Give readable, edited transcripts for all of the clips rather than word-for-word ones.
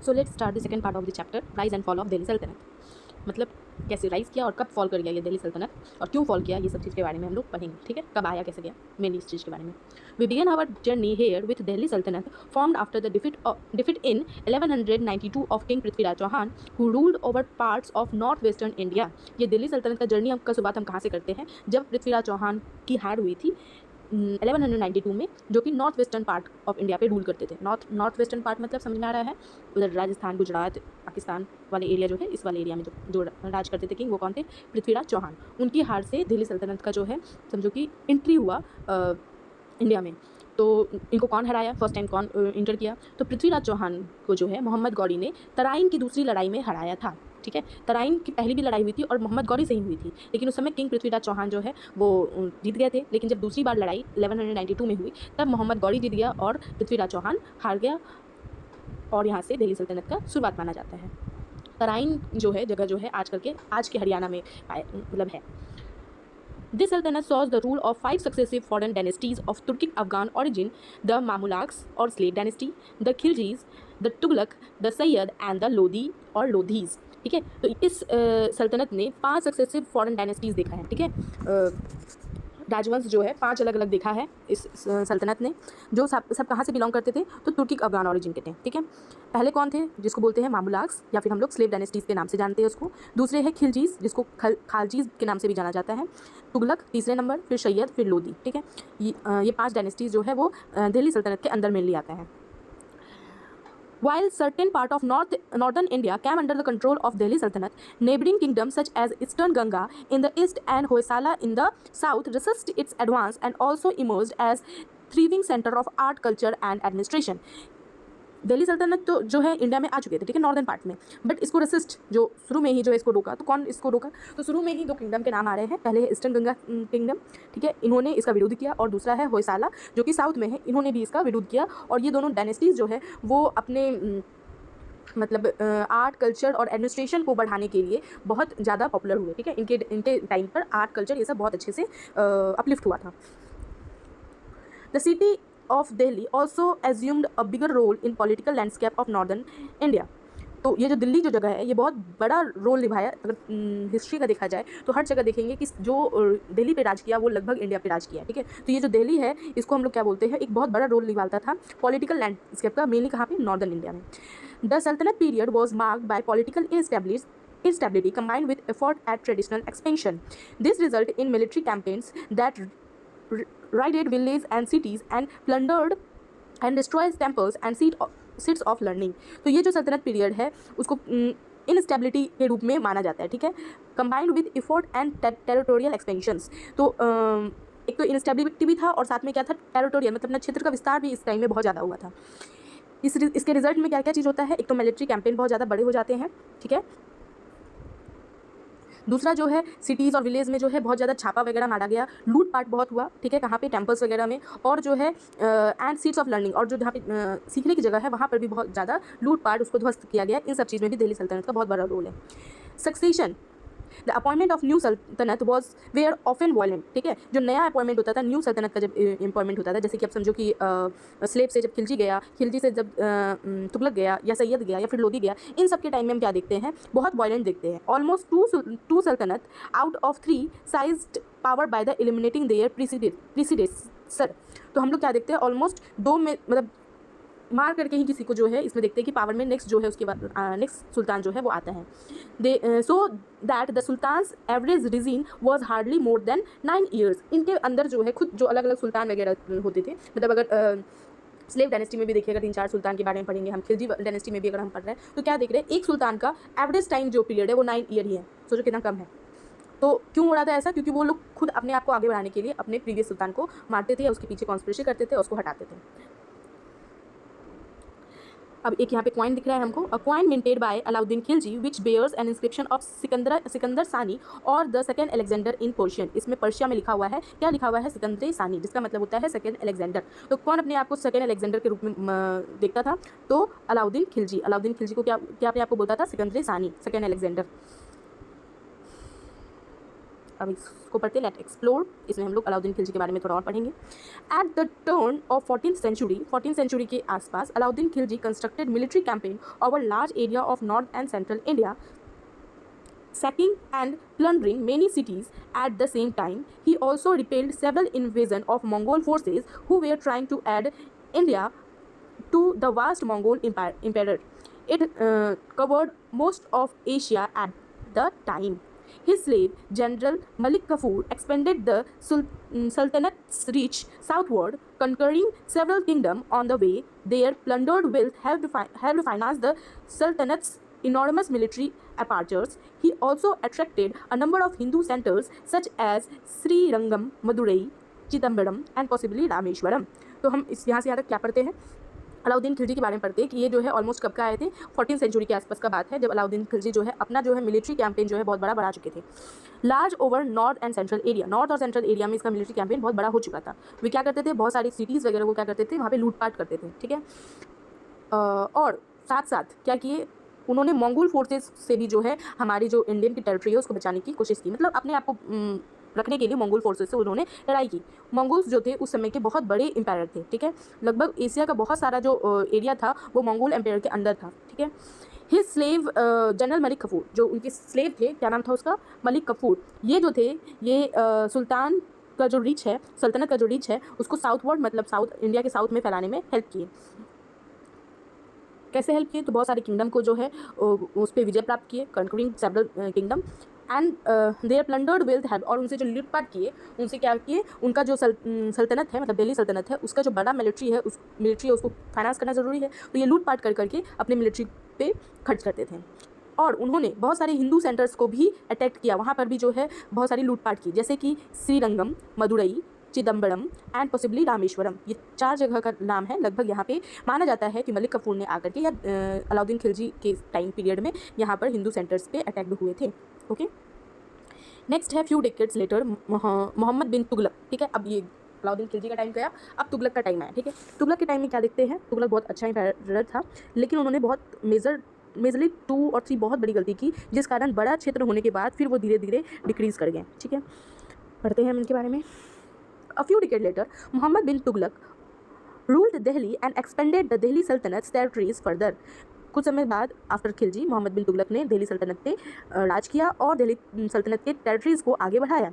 So let's start the second part of the chapter, rise and fall of Delhi सल्तनत। मतलब कैसे rise किया और कब फॉल कर गया ये दिल्ली सल्तनत, और क्यों फॉल किया, ये सब चीज़ के बारे में हम लोग पढ़ेंगे। ठीक है, कब आया कैसे गया, मेन इस चीज़ के बारे में। We began our journey here with Delhi Sultanate formed after the defeat in 1192 of king Prithviraj Chauhan who ruled over parts of north western India. ये दिल्ली सल्तनत का जर्नी का शुरुआत हम कहाँ से करते हैं, जब पृथ्वीराज चौहान की हार हुई थी 1192 में, जो कि north western part of India पे रूल करते थे। नॉर्थ वेस्टर्न पार्ट मतलब समझ में आ रहा है, उधर राजस्थान, गुजरात, पाकिस्तान वाले एरिया जो है, इस वाले एरिया में जो राज करते थे किंग, वो कौन थे, पृथ्वीराज चौहान। उनकी हार से दिल्ली सल्तनत का जो है समझो कि एंट्री हुआ इंडिया में। तो इनको कौन हराया, फर्स्ट टाइम कौन इंटर किया, तो पृथ्वीराज चौहान को जो है मोहम्मद गौरी ने तराइन की दूसरी लड़ाई में हराया था। ठीक है, तराइन की पहली भी लड़ाई हुई थी और मोहम्मद गौरी से ही हुई थी, लेकिन उस समय किंग पृथ्वीराज चौहान जो है वो जीत गए थे। लेकिन जब दूसरी बार लड़ाई 1192 में हुई, तब मोहम्मद गौरी जीत गया और पृथ्वीराज चौहान हार गया, और यहाँ से दिल्ली सल्तनत का शुरुआत माना जाता है। तराइन जो है जगह जो है आज के हरियाणा में मतलब है। This sultanate saw the rule of 5 successive foreign dynasties of Turkic-Afghan origin: the Mamluks or slave dynasty, the Khiljis, the Tughlaq, the Sayyid and the Lodi or Lodhis। ठीक है, तो इस सल्तनत ने 5 सक्सेसिव फॉरेन डायनेस्टीज़ देखा है। ठीक है, राजवंश जो है 5 अलग अलग देखा है इस सल्तनत ने, जो सब कहाँ से बिलोंग करते थे, तो तुर्किक अफगान ऑरिजिन के थे। ठीक है, पहले कौन थे, जिसको बोलते हैं मामूलाक्स, या फिर हम लोग स्लेव डायनेस्टीज़ के नाम से जानते हैं उसको। दूसरे है खिलजीज़, जिसको खालजीज़ के नाम से भी जाना जाता है। तुगलक तीसरे नंबर, फिर सैयद, फिर लोदी। ठीक है, ये 5 डायनेस्टीज़ जो है वो दिल्ली सल्तनत के अंदर मेनली आता है। While certain part of northern India came under the control of Delhi Sultanate, neighboring kingdoms such as Eastern Ganga in the east and Hoysala in the south resisted its advance and also emerged as thriving center of art, culture and administration। Delhi सल्तनत तो जो है India में आ चुके थे, ठीक है, northern part में, बट इसको रेसिस्ट जो शुरू में ही जो इसको रोका, तो कौन इसको रोका, तो शुरू में ही 2 किंगडम के नाम आ रहे हैं। पहले है ईस्टर्न गंगा किंगडम, ठीक है, इन्होंने इसका विरोध किया, और दूसरा है होयसाला जो कि साउथ में है, इन्होंने भी इसका विरोध किया। और ये दोनों डायनेस्टीज़ जो है वो अपने मतलब आर्ट, कल्चर और एडमिनिस्ट्रेशन को बढ़ाने के लिए बहुत ज़्यादा पॉपुलर हुए। ठीक है, इनके टाइम पर आर्ट, कल्चर ये सब बहुत अच्छे से अपलिफ्ट हुआ था। The city of Delhi also assumed a bigger role in political landscape of northern India। तो ये जो दिल्ली जो जगह है ये बहुत बड़ा रोल निभाया। अगर हिस्ट्री का देखा जाए तो हर जगह देखेंगे कि जो दिल्ली पे राज किया वो लगभग इंडिया पे राज किया। ठीक है, तो ये जो दिल्ली है इसको हम लोग क्या बोलते हैं, एक बहुत बड़ा रोल निभाता था पॉलिटिकल लैंडस्केप का, मेनली कहाँ पे, नॉर्दर्न इंडिया में। द सल्तनत period was marked by political instability combined with effort at traditional expansion. This resulted in military campaigns that raided villages and cities and plundered and destroyed temples and seats of learning। तो ये जो सल्तनत period है उसको instability के रूप में माना जाता है। ठीक है, combined with effort and territorial expansions. तो एक तो इनस्टेबिलिटी भी था और साथ में क्या था, टेरिटोरियल मतलब अपना क्षेत्र का विस्तार भी इस टाइम में बहुत ज़्यादा हुआ था। इसके रिजल्ट में क्या क्या चीज़ होता है, एक तो मिलिट्री कैंपेन बहुत ज़्यादा बड़े हो जाते हैं। ठीक है, दूसरा जो है सिटीज़ और विलेज में जो है बहुत ज़्यादा छापा वगैरह मारा गया, लूट पाट बहुत हुआ। ठीक है, कहाँ पे, टेम्पल्स वगैरह में, और जो है एंड सीट्स ऑफ लर्निंग, और जो जहाँ पे सीखने की जगह है वहाँ पर भी बहुत ज़्यादा लूट पाट, उसको ध्वस्त किया गया। इन सब चीज़ में भी दिल्ली सल्तनत का बहुत बड़ा रोल है। Succession, the appointment of new सल्तनत वॉज वेयर ऑफन वायलेंट। ठीक है, जो नया अपॉइंटमेंट होता था, न्यू सल्तनत का जब अपॉइंटमेंट होता था, जैसे कि आप समझो कि स्लेब से जब खिलजी गया, खिलजी से जब तुगलक गया या सैयद गया या फिर लोदी गया, इन सब के टाइम में हम क्या देखते हैं, बहुत वायलेंट देखते हैं। Almost two sultanate out of 3 sized power by the eliminating their predecessor. तो हम लोग क्या देखते हैं, ऑलमोस्ट 2 में मतलब मार करके ही किसी को जो है इसमें देखते हैं कि पावर में नेक्स्ट जो है उसके बाद नेक्स्ट सुल्तान जो है वो आता है। They so that the sultans average reign was hardly more than 9 years. इनके अंदर जो है खुद जो अलग अलग सुल्तान वगैरह होते थे, मतलब अगर स्लेव डायनेस्टी में भी देखिएगा 3-4 सुल्तान के बारे में पढ़ेंगे हम, खिलजी डायनेस्टी में भी अगर हम पढ़ रहे हैं तो क्या देख रहे हैं, एक सुल्तान का एवरेज टाइम जो पीरियड है वो 9 ईयर ही है। सोचो कितना कम है। तो क्यों हो रहा था ऐसा, क्योंकि वो लोग खुद अपने आप को आगे बढ़ाने के लिए अपने प्रीवियस सुल्तान को मारते थे या उसके पीछे कॉन्स्पिरेसी करते थे और उसको हटाते थे। अब एक यहाँ पे कॉइन दिख रहा है हमको, a coin minted by Alauddin Khilji which bears an inscription of Sikandar Sani और the second Alexander in Persian. इसमें पर्शिया में लिखा हुआ है, क्या लिखा हुआ है, सिकंदर सानी, जिसका मतलब होता है सेकंड अलेक्जेंडर। तो कौन अपने आप को सेकंड अलेक्जेंडर के रूप में देखता था, तो अलाउद्दीन खिलजी को क्या अपने आप को बोलता था, सिकंदर सानी, सेकंड अलेक्जेंडर। अब इसको पढ़ते, लेट एक्सप्लोर। इसमें हम लोग अलाउद्दीन खिलजी के बारे में थोड़ा और पढ़ेंगे। At the turn of 14th century के आसपास Alauddin Khilji constructed military campaign over large area of north and central India, sacking and plundering many cities at the same time. He also repelled several invasions of Mongol forces who were trying to add India to the vast Mongol empire. It covered most of Asia at the time. His slave, General Malik Kafur, expanded the Sultanate's reach southward, conquering several kingdoms on the way. Their plundered wealth helped finance the Sultanate's enormous military apparatus. He also attracted a number of Hindu centers such as Srirangam, Madurai, Chidambaram and possibly Rameshwaram. तो हम इस यहाँ से यहाँ तक क्या पढ़ते हैं, अलाउद्दीन खिलजी के बारे में पढ़ते हैं कि ये जो है ऑलमोस्ट कब का आए थे, 14th सेंचुरी के आसपास का बात है, जब अलाउद्दीन खिलजी जो है अपना जो है मिलिट्री कैंपेन जो है बहुत बड़ा बढ़ा चुके थे। Large over north and central area, north और सेंट्रल एरिया में इसका मिलिट्री कैंपेन बहुत बड़ा हो चुका था। वे क्या करते थे, बहुत सारी सिटीज़ वगैरह को क्या करते थे, वहाँ पे लूटपाट करते थे, ठीक है। और साथ साथ क्या किए उन्होंने, मंगोल फोर्सेस से भी जो है हमारी जो इंडियन की टेरिटरी है उसको बचाने की कोशिश की, मतलब अपने आप को रखने के लिए मंगोल फोर्सेस से उन्होंने लड़ाई की। मंगोल्स जो थे उस समय के बहुत बड़े एम्पायर थे, ठीक है, लगभग एशिया का बहुत सारा जो एरिया था वो मंगोल एम्पायर के अंदर था, ठीक है। His slave general Malik Kafur, जो उनके स्लेव थे, क्या नाम था उसका, मलिक कफूर, ये जो थे ये सुल्तान का जो रीच है, सल्तनत का जो रीच है उसको साउथवर्ड मतलब साउथ इंडिया के साउथ में फैलाने में हेल्प किए। कैसे हेल्प किए, तो बहुत सारे किंगडम को जो है उस पर विजय प्राप्त किए, conquering several kingdom and their plundered wealth have, और उनसे जो लूटपाट किए, उनसे क्या किए, उनका जो सल्तनत है मतलब दिल्ली सल्तनत है उसका जो बड़ा मिलिट्री है, उस मिलिट्री है उसको फाइनेंस करना ज़रूरी है, तो ये लूटपाट कर करके अपने मिलिट्री पे खर्च करते थे। और उन्होंने बहुत सारे हिंदू सेंटर्स को भी अटैक किया, वहाँ पर भी जो है बहुत सारी लूटपाट की, जैसे कि श्रीरंगम, मदुरई, चिदम्बरम एंड पॉसिबली रामेश्वरम, ये 4 जगह का नाम है। लगभग यहाँ पे माना जाता है कि मलिक कफूर ने आकर के या अलाउद्दीन खिलजी के टाइम पीरियड में यहाँ पर हिंदू सेंटर्स पे अटैक हुए थे। ओके, नेक्स्ट है फ्यू डिकेड्स लेटर मोहम्मद बिन तुगलक, ठीक है। अब ये अलाउद्दीन खिलजी का टाइम गया, अब तुगलक का टाइम आया, ठीक है। तुगलक के टाइम में क्या देखते हैं, तुगलक बहुत अच्छा एम्पायर था, लेकिन उन्होंने बहुत मेजरली 2 और 3 बहुत बड़ी गलती की, जिस कारण बड़ा क्षेत्र होने के बाद फिर वो धीरे धीरे डिक्रीज़ कर गए, ठीक है। पढ़ते हैं हम इनके बारे में। A few decades later, Muhammad bin Tughlaq ruled Delhi and expanded the Delhi Sultanat's territories further. कुछ समय बाद आफ्टर खिलजी मोहम्मद बिन तुगलक ने दिल्ली सल्तनत पे राज किया और दिल्ली सल्तनत के टेरिटरीज़ को आगे बढ़ाया।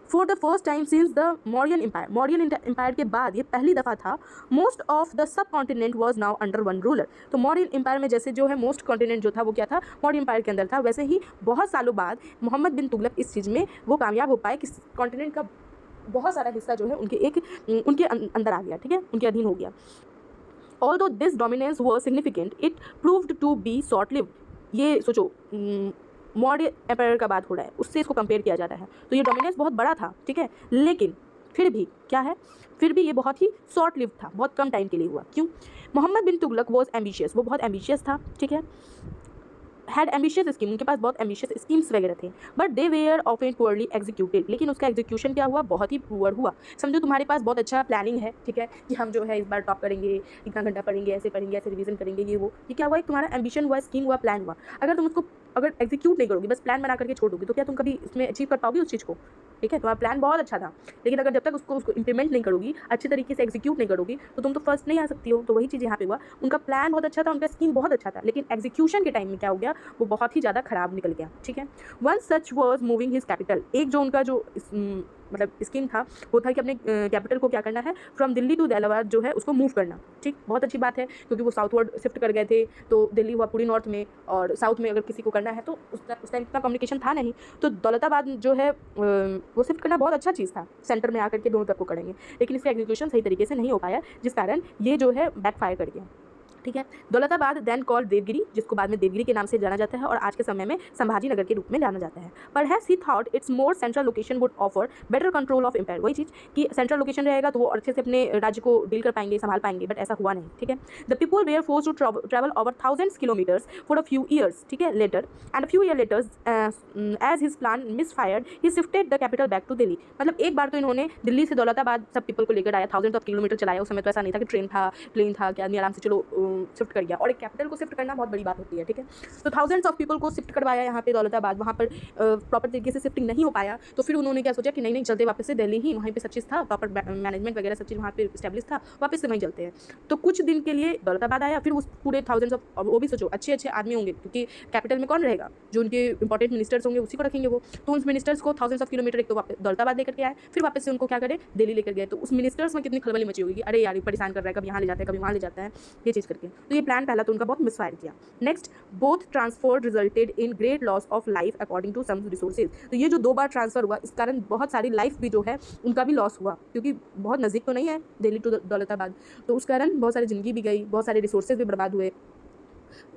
For the first time since the Mauryan empire के बाद ये पहली दफ़ा था most of the subcontinent was now under one ruler. तो मौर्यन एम्पायर में जैसे जो है मोस्ट कॉन्टिनेंट जो था वो क्या था, मौर्यन एम्पायर के अंदर था, वैसे ही बहुत सालों बाद मोहम्मद बिन तुगलक इस चीज़ में वो कामयाब हो पाए कि कॉन्टिनेंट का बहुत सारा हिस्सा जो है उनके अंदर आ गया, ठीक है, उनके अधीन हो गया। Although this dominance was significant, it proved to be short-lived. ये सोचो मौर्य एम्पायर का बात हो रहा है, उससे इसको कंपेयर किया जा रहा है, तो ये डोमिनेंस बहुत बड़ा था, ठीक है, लेकिन फिर भी क्या है, फिर भी ये बहुत ही शॉर्ट लिव था, बहुत कम टाइम के लिए हुआ। क्यों? मोहम्मद बिन तुगलक वॉज एम्बिशियस, वो बहुत एम्बिशियस था, ठीक है, हैड एम्बिशियस स्कीम, उनके पास बहुत एम्बिशियस स्कीम्स वगैरह थे, but they were often poorly executed, लेकिन उसका एग्जीक्यूशन क्या हुआ, बहुत ही पुअर हुआ। समझो तुम्हारे पास बहुत अच्छा प्लानिंग है, ठीक है, कि हम जो है इस बार टॉप करेंगे, इतना घंटा पढ़ेंगे, ऐसे रिवीजन करेंगे, ये क्या हुआ, एक तुम्हारा एम्बिशन हुआ, स्कीम हुआ, प्लान हुआ, अगर तुम उसको एग्जीक्यूट नहीं करोगे, बस प्लान बना करके छोड़ दोगे, तो क्या तुम कभी इसमें अचीव कर पाओगे उस चीज़ को, ठीक है। तुम्हारा प्लान बहुत अच्छा था, लेकिन अगर जब तक उसको इंप्लीमेंट नहीं करोगी, अच्छे तरीके से एग्जीक्यूट नहीं करोगी, तो तुम तो फर्स्ट नहीं आ सकती हो। तो वही चीज़ यहाँ पे हुआ, उनका प्लान बहुत अच्छा था, उनका स्कीम बहुत अच्छा था, लेकिन एग्जीक्यूशन के टाइम में क्या हो गया, वो बहुत ही ज़्यादा खराब निकल गया, ठीक है। One such was moving his capital, एक जो उनका जो मतलब स्कीम था वो था कि अपने कैपिटल को क्या करना है, फ्रॉम दिल्ली टू इलाहाबाद जो है उसको मूव करना, ठीक, बहुत अच्छी बात है, क्योंकि वो साउथवर्ड शिफ्ट कर गए थे, तो दिल्ली हुआ पूरी नॉर्थ में, और साउथ में अगर किसी को करना है तो उस टाइम इतना कम्युनिकेशन था नहीं, तो दौलताबाद जो है वो शिफ्ट करना बहुत अच्छा चीज़ था, सेंटर में आकर के दोनों तरफ को करेंगे, लेकिन इसका एग्जीक्यूशन सही तरीके से नहीं हो पाया, जिस कारण ये जो है बैकफायर कर गया, ठीक है। दौलताबाद देन कॉल्ड देवगिरी, जिसको बाद में देवगिरी के नाम से जाना जाता है और आज के समय में संभाजी नगर के रूप में जाना जाता है। Perhaps he thought its more central location would offer better control of empire, वही चीज़ कि सेंट्रल लोकेशन रहेगा तो वो अच्छे से अपने राज्य को डील कर पाएंगे, संभाल पाएंगे, बट ऐसा हुआ नहीं, ठीक है। The people were force to travel over thousands kilometres for a few years, ठीक है, later and a few year later as his plan misfired he shifted the capital back to Delhi. मतलब एक बार तो इन्होंने दिल्ली से दौलताबाद सब पीपल को लेकर आया, थाउजेंड्स ऑफ किलोमीटर चलाया, उस समय तो ऐसा नहीं था कि ट्रेन था, प्लेन था कि आदमी आराम से चलो शिफ्ट कर गया। और एक कैपिटल को शिफ्ट करना बहुत बड़ी बात होती है, ठीक है। तो थाउजेंड्स ऑफ पीपल को शिफ्ट करवाया यहाँ पे दौलताबाद, वहाँ पर प्रॉपर तरीके से शिफ्टिंग नहीं हो पाया, तो फिर उन्होंने क्या सोचा कि नहीं चलते वापस से दिल्ली ही, वहीं पे सब चीज़ था, प्रॉपर मैनेजमेंट वगैरह सब चीज़ वहाँ पे स्टैब्लिश था, वापस से वहीं चलते हैं। तो कुछ दिन के लिए दौलताबाद आया, फिर उस पूरे थाउजेंड्स ऑफ, वो भी सोचो अच्छे अच्छे आदमी होंगे, क्योंकि कैपिटल में कौन रहेगा, जो उनके इंपॉर्टेंट मिनिस्टर्स होंगे उसी को रखेंगे वो। तो उन मिनिस्टर्स को थाउजेंड्स ऑफ किलोमीटर एक तो वापस दौलताबाद लेकर के आए, फिर वापस से उनको क्या करे, दिल्ली लेकर गए। तो उस मिनिस्टर्स में कितनी खलबली मची होगी कि अरे यार ये परेशान कर रहा है, कभी यहाँ ले जाता है कभी वहाँ ले जाता है, ये चीज़ करके। तो ये प्लान पहला तो उनका बहुत मिसफायर किया। Next, both transfer resulted in great loss of life according to some resources. तो ये जो 2 बार ट्रांसफर हुआ, इस कारण बहुत सारी लाइफ भी जो है उनका भी लॉस हुआ, क्योंकि बहुत नज़दीक तो नहीं है दिल्ली टू दौलताबाद, तो उस कारण बहुत सारी ज़िंदगी भी गई, बहुत सारे रिसोर्सेज भी बर्बाद हुए,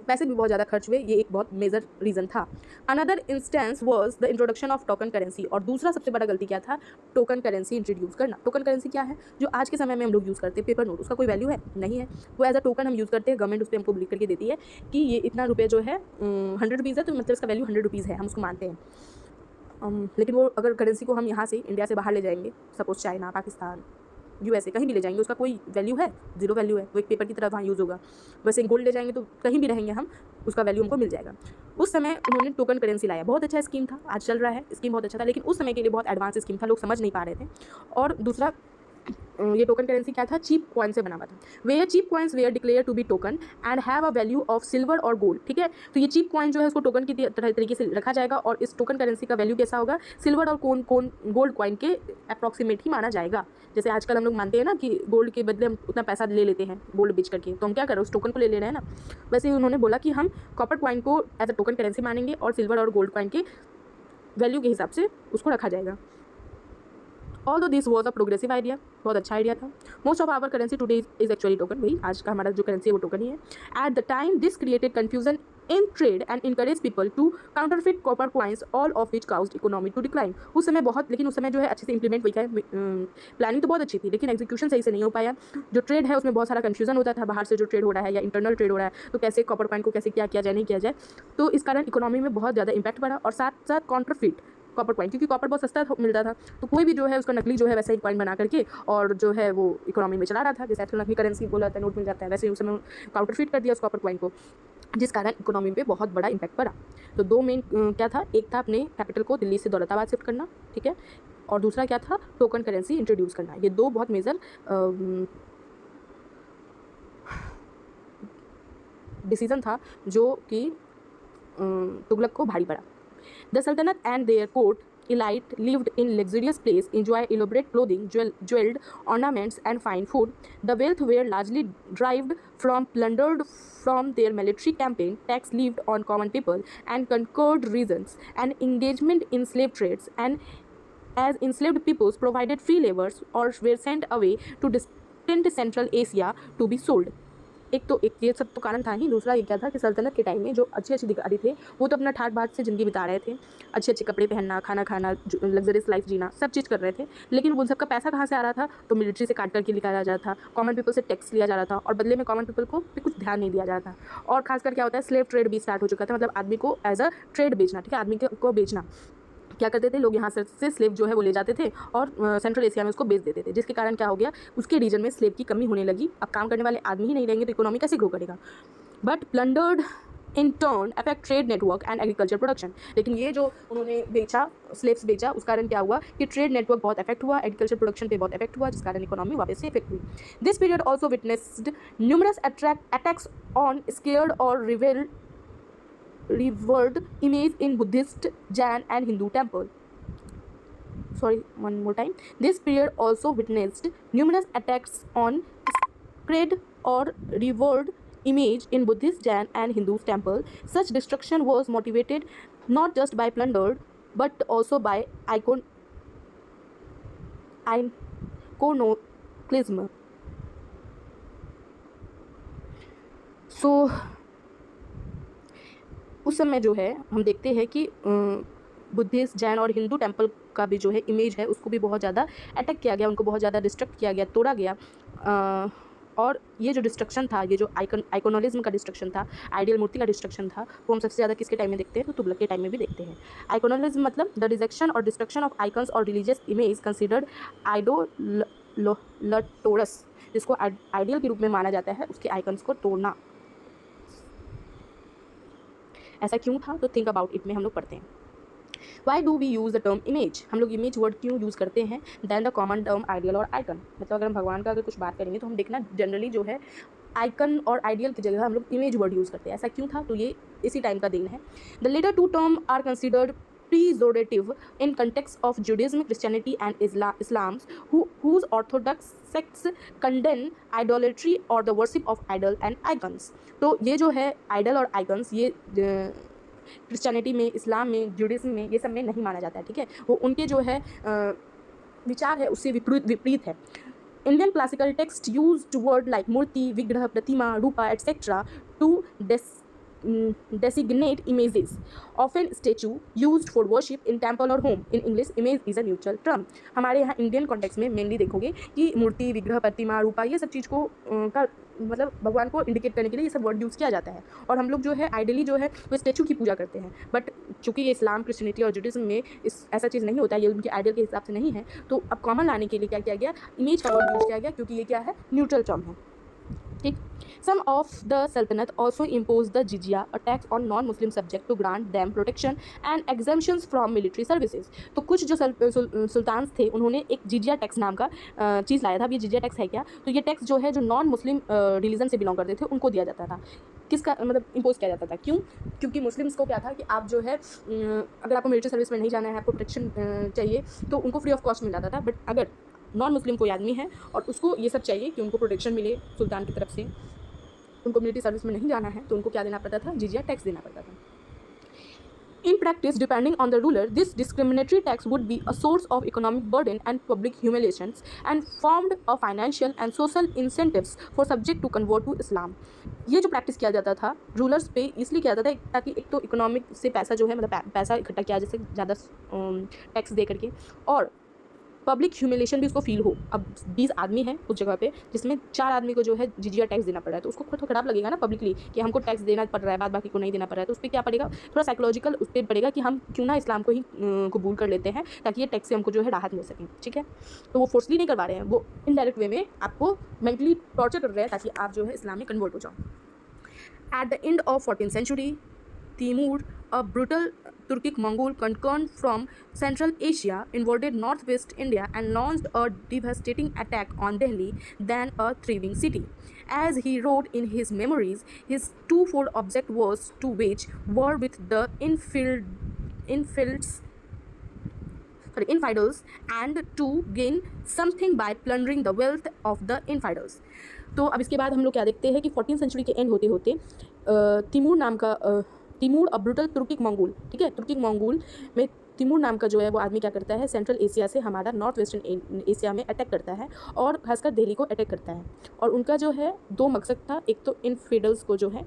पैसे भी बहुत ज़्यादा खर्च हुए। ये एक बहुत मेजर रीज़न था। Another instance was the introduction of token currency. और दूसरा सबसे बड़ा गलती क्या था, टोकन करेंसी इंट्रोड्यूस करना। टोकन करेंसी क्या है, जो आज के समय में हम लोग यूज़ करते हैं, पेपर नोट, उसका कोई वैल्यू है नहीं है, वो एज अ टोकन हम यूज़ करते हैं, गवर्नमेंट उस पर हमको लिख करके देती है कि ये इतना रुपये जो है 100 रुपीज़ है, तो मतलब इसका वैल्यू 100 रुपीज़ है, हम उसको मानते हैं। लेकिन वो अगर करेंसी को हम यहाँ से इंडिया से बाहर ले जाएंगे, सपोज चाइना, पाकिस्तान, यूएसए, कहीं भी ले जाएंगे, उसका कोई वैल्यू है, जीरो वैल्यू है, वो एक पेपर की तरह वहाँ यूज़ होगा। वैसे गोल्ड ले जाएंगे तो कहीं भी रहेंगे हम, उसका वैल्यू हमको मिल जाएगा। उस समय उन्होंने टोकन करेंसी लाया, बहुत अच्छा स्कीम था, आज चल रहा है, स्कीम बहुत अच्छा था, लेकिन उस समय के लिए बहुत एडवांस स्कीम था, लोग समझ नहीं पा रहे थे। और दूसरा, ये टोकन करेंसी क्या था, चीप कॉइन से बना हुआ था। Where cheap coins were declared to be token and have a value of silver और गोल्ड, ठीक है। तो ये चीप कॉइन जो है उसको टोकन की तरीके से रखा जाएगा, और इस टोकन करेंसी का वैल्यू कैसा होगा, सिल्वर और गोल्ड कॉइन के अप्रॉक्सीमेट ही माना जाएगा। जैसे आजकल हम लोग मानते हैं ना कि गोल्ड के बदले हम उतना पैसा ले लेते हैं गोल्ड बेच करके, तो हम क्या कर रहे हैं, उस टोकन को ले रहे हैं ना। वैसे ही उन्होंने बोला कि हम कॉपर कॉइन को एज अ टोकन करेंसी मानेंगे, और सिल्वर और गोल्ड कॉइन के वैल्यू के हिसाब से उसको रखा जाएगा। Although this was a progressive idea, बहुत अच्छा आइडिया था। Most of our currency today is actually token, वही आज का हमारा जो करेंसी है वो टोकन ही है। At the time this created confusion in trade and encourage people to counterfeit copper coins, all of which caused economy to decline. उस समय बहुत, लेकिन उस समय जो है अच्छे से इंप्लीमेंट हुई है, प्लानिंग तो बहुत अच्छी थी, लेकिन एग्जीक्यूशन सही से नहीं हो पाया। जो ट्रेड है उसमें बहुत सारा कन्फ्यूजन होता था, बाहर से जो ट्रेड हो रहा है या इंटरनल ट्रेड हो रहा है, तो कैसे कॉपर कॉइन को कैसे क्या किया जाए, नहीं किया जाए, तो इस कारण इकोनॉमी में बहुत ज़्यादा इंपैक्ट पड़ा। और साथ साथ काउंटरफिट कॉपर कॉइन, क्योंकि कॉपर बहुत सस्ता मिलता था, तो कोई भी जो है उसका नकली जो है वैसे ही कॉइन बना करके और जो है वो इकोनॉमी में चला रहा था। जैसे आजकल नकली करेंसी बोला जाता है, नोट मिल जाता है, वैसे ही उस समय काउंटरफिट कर दिया उस कॉपर कॉइन को, जिस कारण इकोनॉमी पे बहुत बड़ा इम्पैक्ट पड़ा। तो 2 मेन क्या था, एक था अपने कैपिटल को दिल्ली से दौलताबाद शिफ्ट करना, ठीक है, और दूसरा क्या था, टोकन करेंसी इंट्रोड्यूस करना। ये 2 बहुत मेजर डिसीजन था जो कि तुगलक को भारी पड़ा। The Sultanate and their court elite lived in luxurious place, enjoy elaborate clothing, jeweled ornaments, and fine food. The wealth were largely derived from plundered from their military campaign, tax levied on common people, and conquered regions, and engagement in slave trades. And as enslaved peoples provided free labors or were sent away to distant Central Asia to be sold. एक तो एक ये सब तो कारण था ही, दूसरा ये क्या था कि सल्तनत के टाइम में जो अच्छे अधिकारी थे वो तो अपना ठाट बाट से ज़िंदगी बिता रहे थे, अच्छे अच्छे कपड़े पहनना, खाना खाना, लग्जरियस लाइफ जीना, सब चीज़ कर रहे थे। लेकिन उन सबका पैसा कहाँ से आ रहा था, तो मिलिट्री से काट करके निकाला जा रहा था, कॉमन पीपल से टैक्स लिया जा रहा था, और बदले में कॉमन पीपल को भी कुछ ध्यान नहीं दिया जा रहा था। और खासकर क्या होता है, स्लेव ट्रेड भी स्टार्ट हो चुका था, मतलब आदमी को एज अ ट्रेड बेचना, ठीक है, आदमी को बेचना। क्या करते थे लोग, यहाँ से स्लेव जो है वो ले जाते थे और सेंट्रल एशिया में उसको बेच देते थे, जिसके कारण क्या हो गया, उसके रीजन में स्लेव की कमी होने लगी। अब काम करने वाले आदमी ही नहीं रहेंगे तो इकोनॉमी कैसे ग्रो करेगा। But plundered in turn affect trade network and agriculture production. लेकिन ये जो उन्होंने बेचा, स्लेव्स बेचा, उस कारण क्या हुआ कि ट्रेड नेटवर्क बहुत अफेक्ट हुआ, एग्रीकल्चर प्रोडक्शन पे बहुत अफेक्ट हुआ, जिस कारण इकोनॉमी वापस से इफेक्ट हुई। This period also witnessed numerous attacks on scared और revered image in Buddhist, Jain and Hindu temple. Sorry, one more time. This period also witnessed numerous attacks on sacred or revered image in Buddhist, Jain and Hindu temple. Such destruction was motivated not just by plunder but also by iconoclasm. So उस समय जो है हम देखते हैं कि Buddhist, Jain और Hindu temple का भी जो है इमेज है उसको भी बहुत ज़्यादा अटैक किया गया, उनको बहुत ज़्यादा डिस्ट्रक्ट किया गया, तोड़ा गया। और ये जो डिस्ट्रक्शन था, ये जो आइकोनोलिज्म का डिस्ट्रक्शन था, आइडियल मूर्ति का डिस्ट्रक्शन था, वो हम सबसे ज़्यादा किसके टाइम में देखते हैं, तो तुगलक के टाइम में भी देखते हैं। आइकोनोलिज्म मतलब द रिजेक्शन और डिस्ट्रक्शन ऑफ आइकन्स और रिलीजियस इमेज कंसिडर्ड आइडोलटोरस। जिसको आइडियल के रूप में माना जाता है उसके आइकन्स को तोड़ना। ऐसा क्यों था, तो थिंक अबाउट इट में हम लोग पढ़ते हैं। Why do we use the term image, हम लोग इमेज वर्ड क्यों यूज़ करते हैं than the common term ideal और आइकन। मतलब अगर हम भगवान का अगर कुछ बात करेंगे तो हम देखना जनरली जो है आइकन और आइडियल की जगह हम लोग इमेज वर्ड यूज़ करते हैं। ऐसा क्यों था, तो ये इसी टाइम का देन है। The latter two term are considered pejorative in context of Judaism, Christianity and Islam, whose orthodox sects condemn idolatry or the worship of idol and icons। तो ये जो है आइडल और आइकन्स ये क्रिश्चियनिटी में, इस्लाम में, जुडिज्म में, ये सब में नहीं माना जाता है, ठीक है। वो उनके जो है विचार है उससे विपरीत है। Indian classical text used word like मूर्ति, विग्रह, प्रतिमा, रूपा etc. to designate images, often statue used for worship in temple or home। in English image is a neutral term। हमारे यहाँ इंडियन कॉन्टेक्स्ट में मेनली देखोगे कि मूर्ति, विग्रह, प्रतिमा, रूपा ये सब चीज़ को का मतलब भगवान को इंडिकेट करने के लिए ये सब वर्ड यूज़ किया जाता है। और हम लोग जो है आइडियली जो है वो स्टैचू की पूजा करते हैं, बट चूँकि ये इस्लाम, क्रिश्चियनिटी और जुडिज्म में ऐसा चीज़ नहीं होता है, ये उनके आइडियल के हिसाब से नहीं है, तो अब कॉमन लाने के लिए क्या किया गया, इमेज का वर्ड यूज़ किया गया, क्योंकि ये क्या है, न्यूट्रल टर्म है, ठीक। Some of the Sultanate also imposed the jizya, a tax on non-Muslim subject to grant them protection and exemptions from military services। तो कुछ जो सुल्तान थे उन्होंने एक जिजिया टैक्स नाम का चीज़ लाया था। अब ये जिजिया टैक्स है क्या, तो ये टैक्स जो है जो नॉन मुस्लिम रिलीजन से बिलोंग करते थे उनको दिया जाता था। किसका मतलब इम्पोज किया जाता था, क्यों, क्योंकि मुस्लिम्स को क्या था कि आप जो है अगर आपको मिलिट्री सर्विस में नहीं जाना है, आपको प्रोटेक्शन चाहिए, तो उनको फ्री ऑफ कॉस्ट मिल जाता था। बट अगर नॉन मुस्लिम कोई आदमी है और उसको ये सब चाहिए कि उनको प्रोटेक्शन मिले सुल्तान की तरफ से, उनको मिलिट्री सर्विस में नहीं जाना है, तो उनको क्या देना पड़ता था, जिजिया टैक्स देना पड़ता था। In practice, depending on the ruler, this discriminatory tax would be a source of economic burden and public humiliations, and formed a financial and social incentives for subject to convert to Islam। ये जो practice किया जाता था rulers पे इसलिए किया जाता था ताकि एक तो इकोनॉमिक से पैसा जो है मतलब पैसा इकट्ठा किया जैसे ज़्यादा टैक्स दे करके, और पब्लिक ह्यूमिलेशन भी उसको फील हो। अब 20 आदमी हैं उस जगह पे जिसमें 4 आदमी को जो है जिजिया टैक्स देना पड़ रहा है, तो उसको थोड़ा खराब लगेगा ना पब्लिकली कि हमको टैक्स देना पड़ रहा है, बाद बाकी को नहीं देना पड़ रहा है। तो उस पर क्या पड़ेगा, थोड़ा साइकोलॉजिकल उस पर पड़ेगा कि हम क्यों ना इस्लाम को ही कबूल कर लेते हैं ताकि ये टैक्स से हमको जो है राहत मिल सके, ठीक है। तो वो फोर्सली नहीं करवा रहे हैं, वो इनडायरेक्ट वे में आपको मेंटली टॉर्चर कर रहे हैं ताकि आप जो है इस्लाम में कन्वर्ट हो जाओ। At the end of 14th century, Timur, a brutal Turkic Mongol concurrent from Central Asia, invaded northwest India and launched a devastating attack on Delhi, then a thriving city। As he wrote in his memories, his twofold object was to wage war with the infidels and to gain something by plundering the wealth of the infidels। तो अब इसके बाद हम लोग क्या देखते हैं कि 14th century के एंड होते होते तिमूर नाम का तिमूर अ ब्रूटल तुर्किक मंगोल, ठीक है, तुर्किक मंगोल में तिमूर नाम का जो है वो आदमी क्या करता है, सेंट्रल एशिया से हमारा नॉर्थ वेस्टर्न एशिया में अटैक करता है और खासकर दिल्ली को अटैक करता है। और उनका जो है 2 मकसद था, एक तो इनफिडल्स को जो है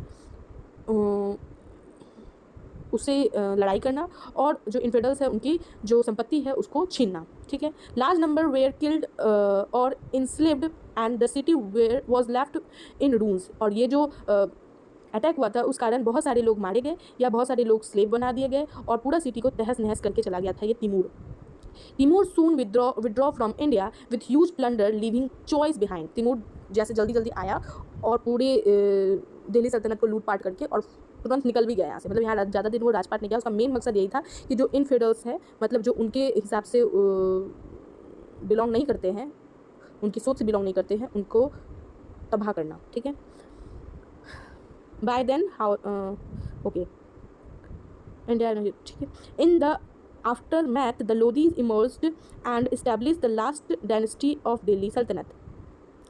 उससे लड़ाई करना और जो इनफिडल्स है उनकी जो संपत्ति है उसको छीनना, ठीक है। लार्ज नंबर वेयर किल्ड और enslaved and the city were was left in ruins. और ये जो अटैक हुआ था उस कारण बहुत सारे लोग मारे गए या बहुत सारे लोग स्लेव बना दिए गए और पूरा सिटी को तहस नहस करके चला गया था ये Timur. Timur soon withdraw from India with huge plunder leaving choice behind. Timur जैसे जल्दी जल्दी आया और पूरे दिल्ली सल्तनत को लूट पाट करके और तुरंत निकल भी गया यहाँ से, मतलब यहाँ ज़्यादा दिन वो राजपाट नहीं किया। उसका मेन मकसद यही था कि जो इनफिडल्स है, मतलब जो उनके हिसाब से बिलोंग नहीं करते हैं, उनकी सोच से बिलोंग नहीं करते हैं, उनको तबाह करना, ठीक है। By then, okay, India, ठीक है। In the aftermath, the Lodhis emerged and established the last dynasty of Delhi Sultanate,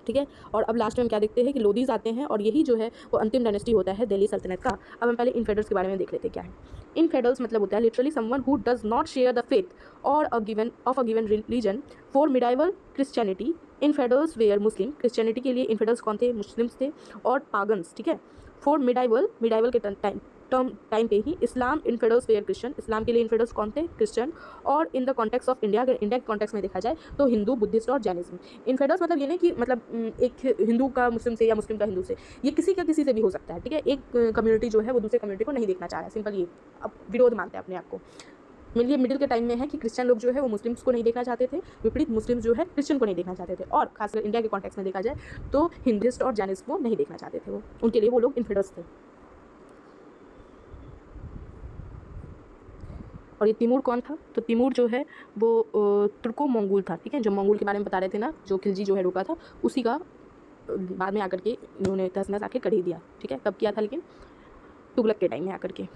ठीक है। और अब लास्ट में हम क्या देखते हैं कि लोधीज आते हैं और यही जो है वो अंतिम डायनेस्टी होता है दिल्ली सल्तनत का। अब हम पहले इनफेडल्स के बारे में देख लेते हैं क्या है। इनफेडल्स मतलब होता है literally someone who does not share the faith और a given religion. For medieval Christianity infidels were Muslim. Christianity के लिए इनफेडल्स कौन थे, मुस्लिम्स थे और पागन्स, ठीक है। फॉर मिडाइवल के टाइम पे ही इस्लाम इनफेडल्स वेयर क्रिश्चियन। इस्लाम के लिए इनफेडल्स कौन थे, क्रिश्चियन। और in the context of India, अगर इंडिया के कॉन्टेक्स्ट में देखा जाए तो हिंदू, बुद्धिस्ट और जैनिज्म। इनफेडल्स मतलब ये नहीं कि मतलब एक हिंदू का मुस्लिम से या मुस्लिम का हिंदू से, ये किसी का किसी से भी हो सकता है, ठीक है। एक कम्युनिटी जो है वो दूसरे कम्युनिटी को नहीं देखना चाह रहा है, सिंपल ये अब विरोध मानते हैं अपने आप को। ये मिडिल के टाइम में है कि क्रिश्चियन लोग जो है वो मुस्लिम्स को नहीं देखना चाहते थे, विपरीत मुस्लिम जो है क्रिश्चियन को नहीं देखना चाहते थे, और खासकर इंडिया के कॉन्टेक्स्ट में देखा जाए तो हिंदुइस्ट और जैनिस्ट को नहीं देखना चाहते थे, वो उनके लिए वो लोग इन्फिडर्स थे। और ये तिमूर कौन था? तो तिमूर जो है वो तुर्को मंगोल था, ठीक है, जो मंगोल के बारे में बता रहे थे ना, जो खिलजी जो है रोका था, उसी का बाद में आकर के इन्होंने तहस-नहस आके कर ही दिया, ठीक है। कब किया था? लेकिन तुगलक के टाइम में आकर के।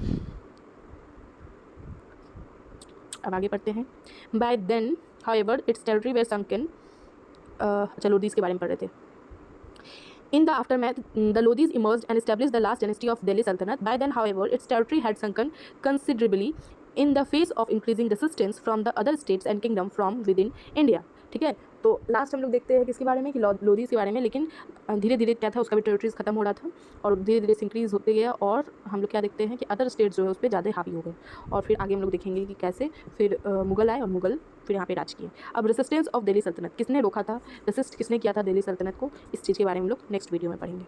अब आगे पढ़ते हैं। By then however its territory were sunken, अच्छा लोदीज़ के बारे में पढ़ रहे थे। In the aftermath, the Lodhis emerged and established the last dynasty of Delhi Sultanate. By then, however, its territory had sunken considerably in the face of increasing resistance from the other states and kingdom from within India. ठीक है, तो last हम लोग देखते हैं किसके बारे में कि लोधीज़ के बारे में, लेकिन धीरे धीरे क्या था, उसका भी टेरिटरीज खत्म हो रहा था और धीरे धीरे इंक्रीज़ होते गया, और हम लोग क्या देखते हैं कि अदर स्टेट्स जो है उस पर ज़्यादा हावी हो गए। और फिर आगे हम लोग देखेंगे कि कैसे फिर मुगल आए और मुगल फिर यहाँ पे राज किए। अब रेसिस्टेंस ऑफ दिल्ली सल्तनत किसने रोका था, रेसिस्ट किसने किया था दिल्ली सल्तनत को, इस चीज़ के बारे में हम लोग नेक्स्ट वीडियो में पढ़ेंगे।